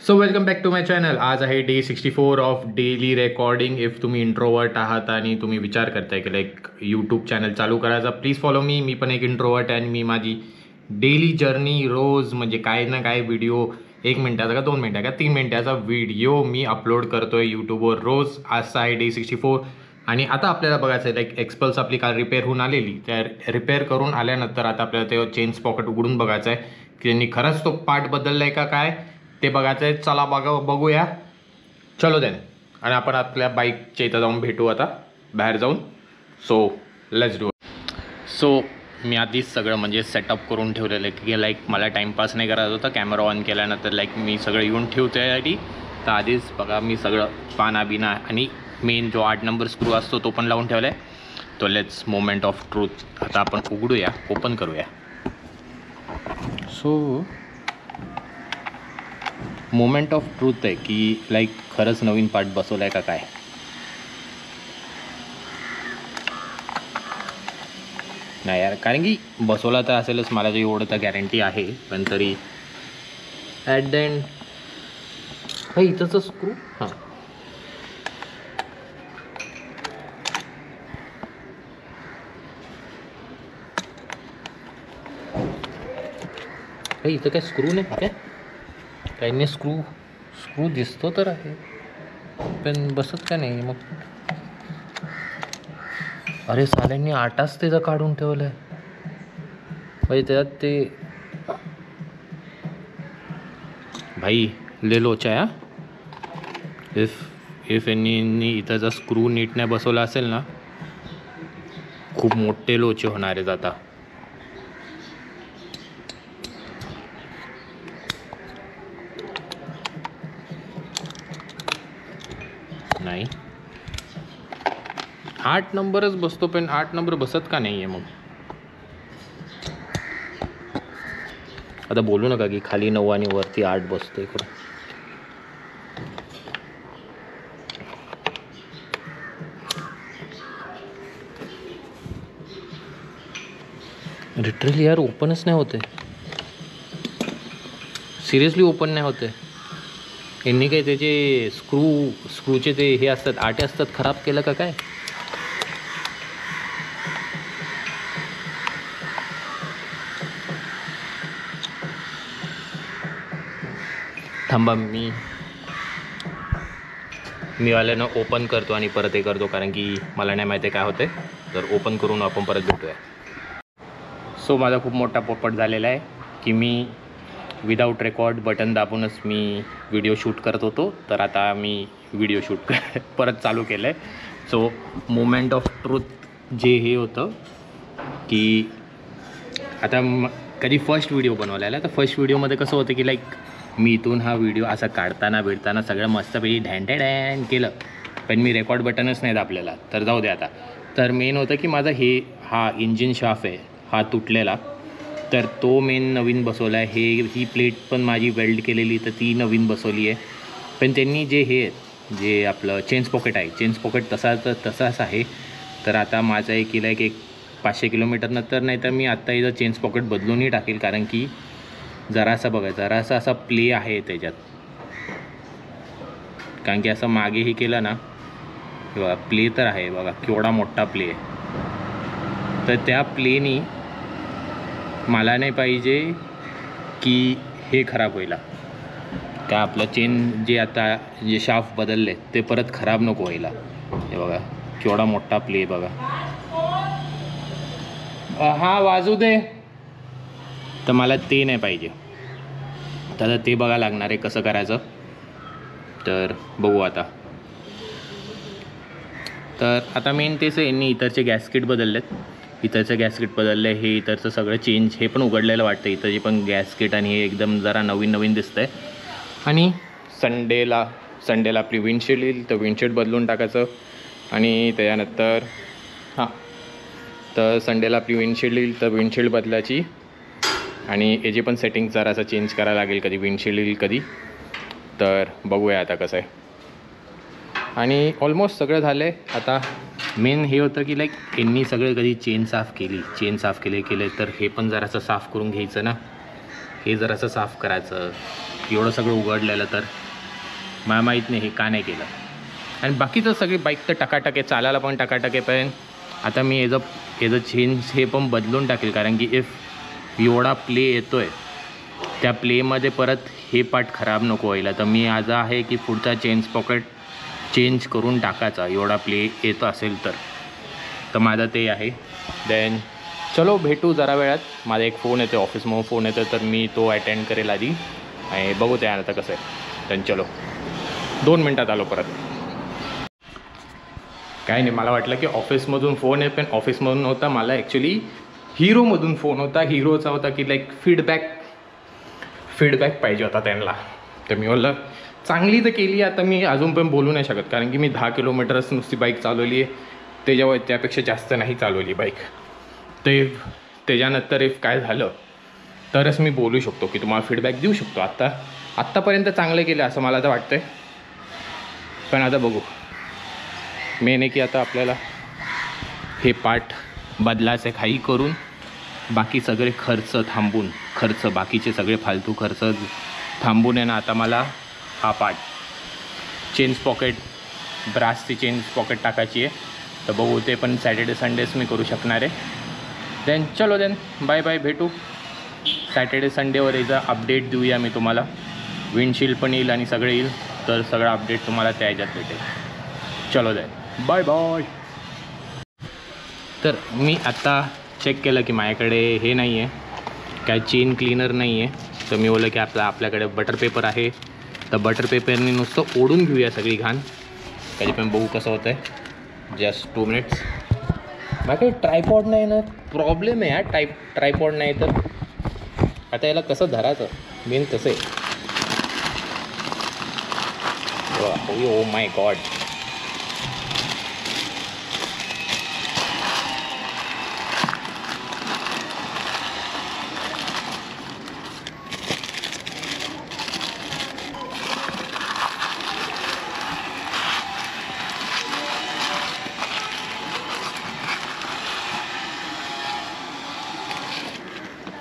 So welcome back to my channel. आज आहे day 64 of daily recording. If तुम्ही introvert आहात आणि तुम्ही विचार करताय की लाईक यूट्यूब चॅनल चालू करायचा, प्लीज फॉलो मी. मी पण एक इंट्रोवर्ट आहे आणि मी माझी डेली जर्नी रोज म्हणजे काय ना काय व्हिडिओ 1 मिनिटाचा का 2 मिनिटाचा का 3 मिनिटाचा व्हिडिओ मी अपलोड करतोय यूट्यूबवर रोज. आजचा आहे डे 64 आणि आता आपल्याला बघायचं आहे लाईक एक्सपल्स आपली काल रिपेअर होऊन आलेली. त्या रिपेअर करून आल्यानंतर आता आपल्याला ते चेन्स पॉकेट उघडून बघायचं आहे की त्यांनी खरंच तो पार्ट बदलला आहे का काय ते बघायचं आहे. चला बघूया. चलो देन. आणि आपण आपल्या बाईकच्या इथं जाऊन भेटू आता बाहेर जाऊन. So let's do. सो मी आधीच सगळं म्हणजे सेटअप करून ठेवलेलं आहे की लाईक मला टाईमपास नाही करायचं होतं. कॅमेरा ऑन केल्यानंतर लाईक मी सगळं येऊन ठेवतो यासाठी. तर आधीच बघा मी सगळं पाना बिना आणि मेन जो 8 नंबर स्क्रू असतो तो पण लावून ठेवला आहे. तो लेट्स मोमेंट ऑफ ट्रूथ आता आपण उघडूया, ओपन करूया. सो मोमेंट ऑफ ट्रूथ आहे की लाईक खरंच नवीन पार्ट बसवला आहे का काय. नाही यार, कारण की बसवला तर असेलच, मला जे एवढं तर गॅरंटी आहे. पण तरी ॲट द एंड हे इथंच स्क्रू. हां हे इथं काय स्क्रू नाही काय, काही नाही. स्क्रू दिसतो तर आहे पण बसत का नाही मग. अरे साल्यांनी आटाच त्याचं काढून ठेवलं आहे भाई. त्यात ते भाई ले लोचा या. इफ यांनी इथं जर स्क्रू नीट नाही बसवला असेल ना, खूप मोठे लोचे होणार आहेत आता. नाही 8 नंबरच बसतो पण 8 नंबर बसत का नाही आहे मग. आता बोलू नका की खाली 9 आणि वरती 8 बसतो इकडं. लिटरली यार ओपनच नाही होते. सिरियसली ओपन नाही होते. यांनी काय त्याचे स्क्रूचे ते हे असतात आटे असतात खराब केलं का काय. थांबा मी वाल्यानं ओपन करतो आणि परत हे करतो, कारण की मला नाही माहिती काय होते. तर ओपन करून आपण परत भेटूया. सो माझा खूप मोठा पोपट झालेला आहे की मी विदाऊट रेकॉर्ड बटन दाबूनच मी व्हिडिओ शूट करत होतो. तर आता मी व्हिडिओ शूट परत चालू केलं आहे. सो मोमेंट ऑफ ट्रूथ जे हे होतं की आता कधी फर्स्ट व्हिडिओ बनवलेला आहे. तर फर्स्ट व्हिडिओमध्ये कसं होतं की लाईक मी इथून हा व्हिडिओ असा काढताना बिडताना सगळं मस्तपैकी ढॅन केलं, पण मी रेकॉर्ड बटनच नाही दाबलेला. तर जाऊ दे आता. तर मेन होतं की माझा हा इंजिन शाफ्ट आहे हा तुटलेला, तर तो मेन नवीन बसवला आहे. ही प्लेट पण माझी वेल्ड केलेली तर ती नवीन बसवली आहे. पण त्यांनी जे आपलं चेन्स पॉकेट आहे, चेन्स पॉकेट तसाच आहे. तर आता माझं आहे की लाईक 500 किलोमीटरनंतर नाही तर मी आत्ता इथं चेन्स पॉकेट बदलूनही टाकेल, कारण की जरासा असा प्ले आहे त्याच्यात. कारण की असं मागेही केलं ना, बघा प्ले तर आहे, बघा केवढा मोठा प्ले आहे. तर त्या प्लेनी मला नाही पाहिजे की हे खराब व्हायला, का आपलं चेन जे शाफ्ट बदलले ते परत खराब नको व्हायला. हे बघा केवढा मोठा प्ले बघा. हा वाजू दे. तर मला ते नाही पाहिजे. तर ते बघा लागणार आहे कसं करायचं. तर बघू आता. तर आता मेन तेच आहे, यांनी इतरचे गॅसकिट बदललेत. इथरचं गॅसकिट बदललं हे इथरचं सगळं चेंज हे पण उघडलेलं वाटतं. इथं जे पण गॅसकिट आणि हे एकदम जरा नवीन दिसतं आहे. आणि संडेला आपली विंडशील्ड येईल तर विंडशील्ड बदलून टाकायचं. आणि त्याच्यानंतर तर संडेला आपली विंडशील्ड येईल तर विंडशील्ड बदलायची. आणि याची पण सेटिंग जरासं चेंज करायला लागेल, कधी विंडशील्ड येईल कधी. तर बघूया आता कसं आहे. आणि ऑलमोस्ट सगळं झालं आहे. आता मेन हे होतं की लाईक यांनी सगळे कधी चेन साफ केले तर हे पण जरासं साफ करून घ्यायचं ना. हे जरासं साफ करायचं. एवढं सगळं उघडलेलं तर मला माहीत नाही हे का नाही केलं. आणि बाकीचं सगळी बाईक तर टकाटक आहे, चालायला पण टकाटक आहे. पण आता मी याचं चेंज हे पण बदलून टाकेल, कारण की इफ एवढा प्ले येतो आहे त्या प्लेमध्ये परत हे पार्ट खराब नको व्हायला. तर मी आज आहे की पुढचा चेंज पॉकेट चेंज करून टाकायचा एवढा प्ले येतो असेल तर माझं ते आहे. देन चलो भेटू जरा वेळात. माझा एक फोन येतो, ऑफिसमधून फोन येतो, तर मी तो अटेंड करेल आधी आणि बघू त्या आता कसं आहे. देन चलो 2 मिनटात आलो परत. काय नाही, मला वाटलं की ऑफिसमधून फोन आहे, पण ऑफिसमधून नव्हता. मला ॲक्च्युली हिरोमधून फोन होता. हिरोचा होता की लाईक फीडबॅक पाहिजे होता त्यांना. तर मी बोललं चांगली तर केली. आता मी अजून पण बोलू नाही शकत, कारण की मी 10 किलोमीटरच नुसती बाईक चालवली आहे. त्यापेक्षा जास्त नाही चालवली बाईक. त्याच्यानंतर इफ काय झालं तरच मी बोलू शकतो की तुम्हाला फीडबॅक देऊ शकतो. आत्तापर्यंत चांगलं केलं असं मला तर वाटतं आहे. पण आता बघू. मेन आहे की आता आपल्याला हे पार्ट बदलायचं आहे, काही करून बाकी सगळे बाकीचे सगळे फालतू खर्च थांबून आहे ना. आता मला हा पार्ट चेंज पॉकेट, ब्रासची चेंज पॉकेट टाकायची आहे. तर बघू, ते पण सॅटर्डे संडेच मी करू शकणार आहे. देन चलो बाय बाय, भेटू सॅटर्डे संडेवर. याचा अपडेट देऊया मी तुम्हाला. विंडशील्ड पण येईल आणि सगळे येईल, तर सगळं अपडेट तुम्हाला त्या ह्याच्यात भेटेल. चलो बाय बाय. तर मी आत्ता चेक केलं की माझ्याकडे हे नाही आहे, काय चेन क्लीनर नाही आहे. तर मी बोललं की आपल्याकडे बटर पेपर आहे, तर बटर पेपरने नुसतं ओढून घेऊया सगळी घाण. कधी पण बघू कसं होतं आहे. Just 2 minutes. माझ्याकडे ट्रायपॉड नाही ना, प्रॉब्लेम आहे हा. ट्रायपॉड नाही तर आता याला कसं धरायचं, मेन तसं आहे. Oh my God.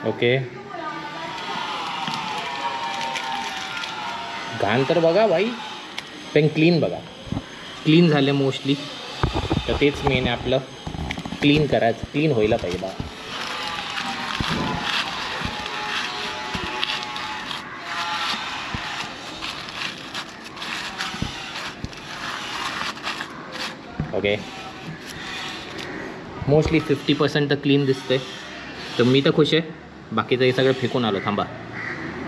ओके, घाण तर बघा भाई, पण क्लीन बघा. क्लीन झाले मोस्टली, तर तेच मेन आहे आपलं. क्लीन करायचं, क्लीन व्हायला पाहिजे बा. ओके, मोस्टली 50% तर क्लीन दिसतंय, तर मी तर खुश आहे. बाकीचं हे सगळं फेकून आलो. थांबा,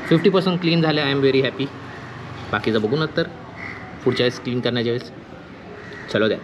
50% क्लीन झालं. I am very happy. बाकीचं बघू नंतर पुढच्या वेळेस क्लीन करण्याच्या वेळेस. चलो द्या.